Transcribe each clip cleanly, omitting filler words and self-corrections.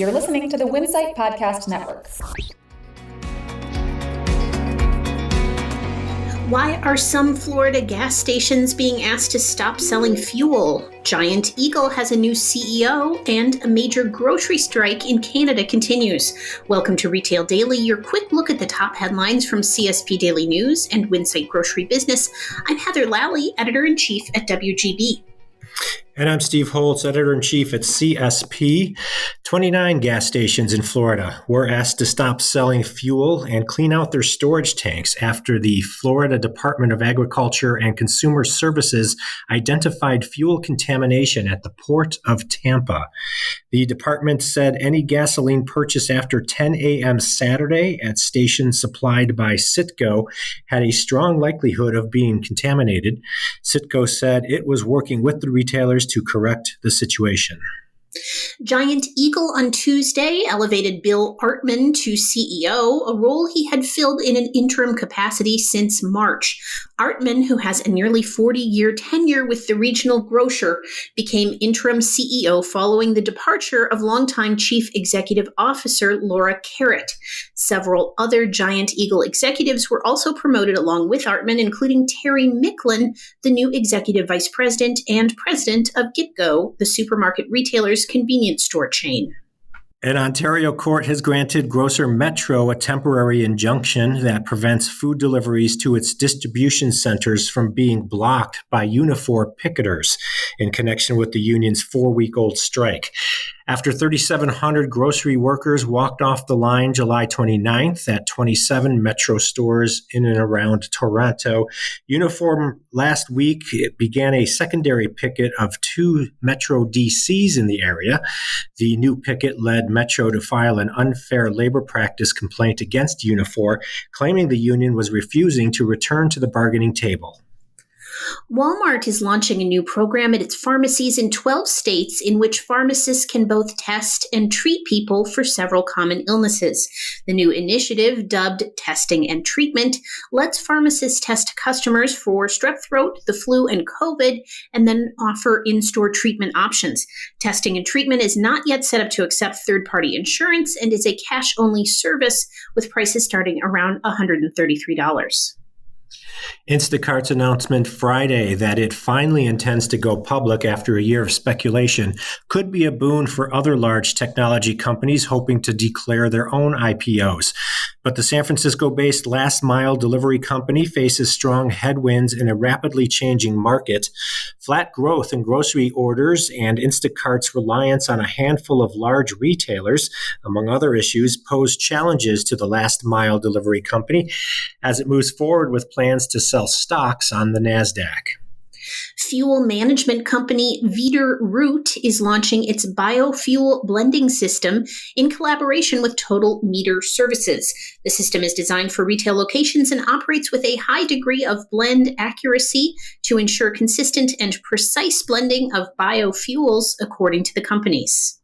You're listening to the Winsight Podcast Network. Why are some Florida gas stations being asked to stop selling fuel? Giant Eagle has a new CEO, and a major grocery strike in Canada continues. Welcome to Retail Daily, your quick look at the top headlines from CSP Daily News and Winsight Grocery Business. I'm Heather Lally, Editor-in-Chief at WGB. And I'm Steve Holtz, Editor-in-Chief at CSP. 29 gas stations in Florida were asked to stop selling fuel and clean out their storage tanks after the Florida Department of Agriculture and Consumer Services identified fuel contamination at the Port of Tampa. The department said any gasoline purchased after 10 a.m. Saturday at stations supplied by GetGo had a strong likelihood of being contaminated. GetGo said it was working with the retailers to correct the situation. Giant Eagle on Tuesday elevated Bill Artman to CEO, a role he had filled in an interim capacity since March. Artman, who has a nearly 40-year tenure with the regional grocer, became interim CEO following the departure of longtime Chief Executive Officer Laura Carrot. Several other Giant Eagle executives were also promoted along with Artman, including Terry Micklin, the new Executive Vice President and President of GetGo, the supermarket retailer's convenience store chain. An Ontario court has granted grocer Metro a temporary injunction that prevents food deliveries to its distribution centers from being blocked by Unifor picketers in connection with the union's 4-week-old strike. After 3,700 grocery workers walked off the line July 29th at 27 Metro stores in and around Toronto, Unifor last week began a secondary picket of 2 Metro DCs in the area. The new picket led Metro to file an unfair labor practice complaint against Unifor, claiming the union was refusing to return to the bargaining table. Walmart is launching a new program at its pharmacies in 12 states in which pharmacists can both test and treat people for several common illnesses. The new initiative, dubbed Testing and Treatment, lets pharmacists test customers for strep throat, the flu, and COVID, and then offer in-store treatment options. Testing and Treatment is not yet set up to accept third-party insurance and is a cash-only service with prices starting around $133. Instacart's announcement Friday that it finally intends to go public after a year of speculation could be a boon for other large technology companies hoping to declare their own IPOs. But the San Francisco-based last-mile delivery company faces strong headwinds in a rapidly changing market. Flat growth in grocery orders and Instacart's reliance on a handful of large retailers, among other issues, pose challenges to the last-mile delivery company as it moves forward with plans to sell stocks on the NASDAQ. Fuel management company Veeder-Root is launching its biofuel blending system in collaboration with Total Meter Services. The system is designed for retail locations and operates with a high degree of blend accuracy to ensure consistent and precise blending of biofuels, according to the companies.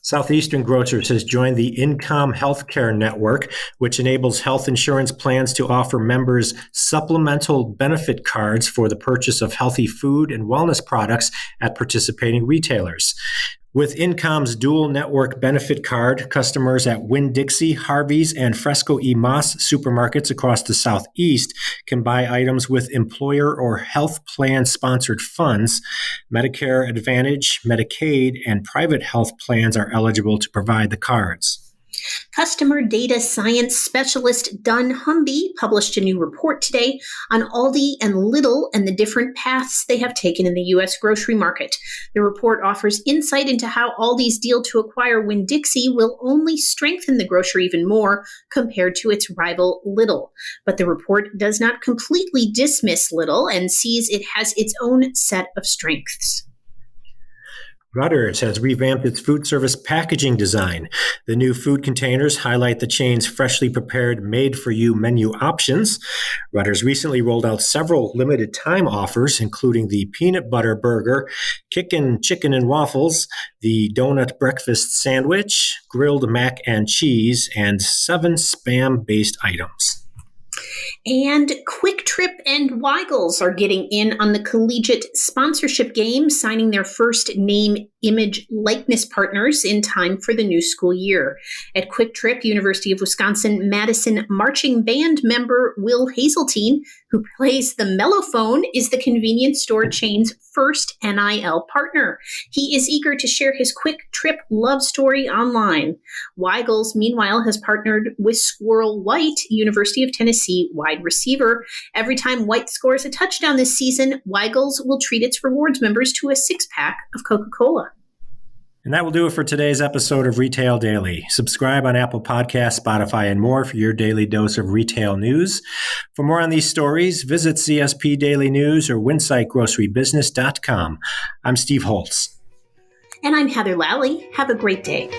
Southeastern Grocers has joined the Income Healthcare Network, which enables health insurance plans to offer members supplemental benefit cards for the purchase of healthy food and wellness products at participating retailers. With Income's dual network benefit card, customers at Winn-Dixie, Harvey's, and Fresco y Mas supermarkets across the Southeast can buy items with employer or health plan-sponsored funds. Medicare Advantage, Medicaid, and private health plans are eligible to provide the cards. Customer data science specialist Dun Humby published a new report today on Aldi and Lidl and the different paths they have taken in the U.S. grocery market. The report offers insight into how Aldi's deal to acquire Winn-Dixie will only strengthen the grocer even more compared to its rival Lidl. But the report does not completely dismiss Lidl and sees it has its own set of strengths. Rutter's has revamped its food service packaging design. The new food containers highlight the chain's freshly prepared, made-for-you menu options. Rutter's recently rolled out several limited-time offers, including the peanut butter burger, kickin' chicken and waffles, the donut breakfast sandwich, grilled mac and cheese, and 7 spam-based items. And Quick Trip and Weigels are getting in on the collegiate sponsorship game, signing their first name, image, likeness partners in time for the new school year. At Quick Trip, University of Wisconsin-Madison marching band member Will Hazeltine, who plays the mellophone, is the convenience store chain's first NIL partner. He is eager to share his Quick Trip love story online. Weigels, meanwhile, has partnered with Squirrel White, University of Tennessee wide receiver. Every time White scores a touchdown this season, Weigels will treat its rewards members to a 6-pack of Coca-Cola. And that will do it for today's episode of Retail Daily. Subscribe on Apple Podcasts, Spotify, and more for your daily dose of retail news. For more on these stories, visit CSP Daily News or WinsightGroceryBusiness.com. I'm Steve Holtz. And I'm Heather Lally. Have a great day.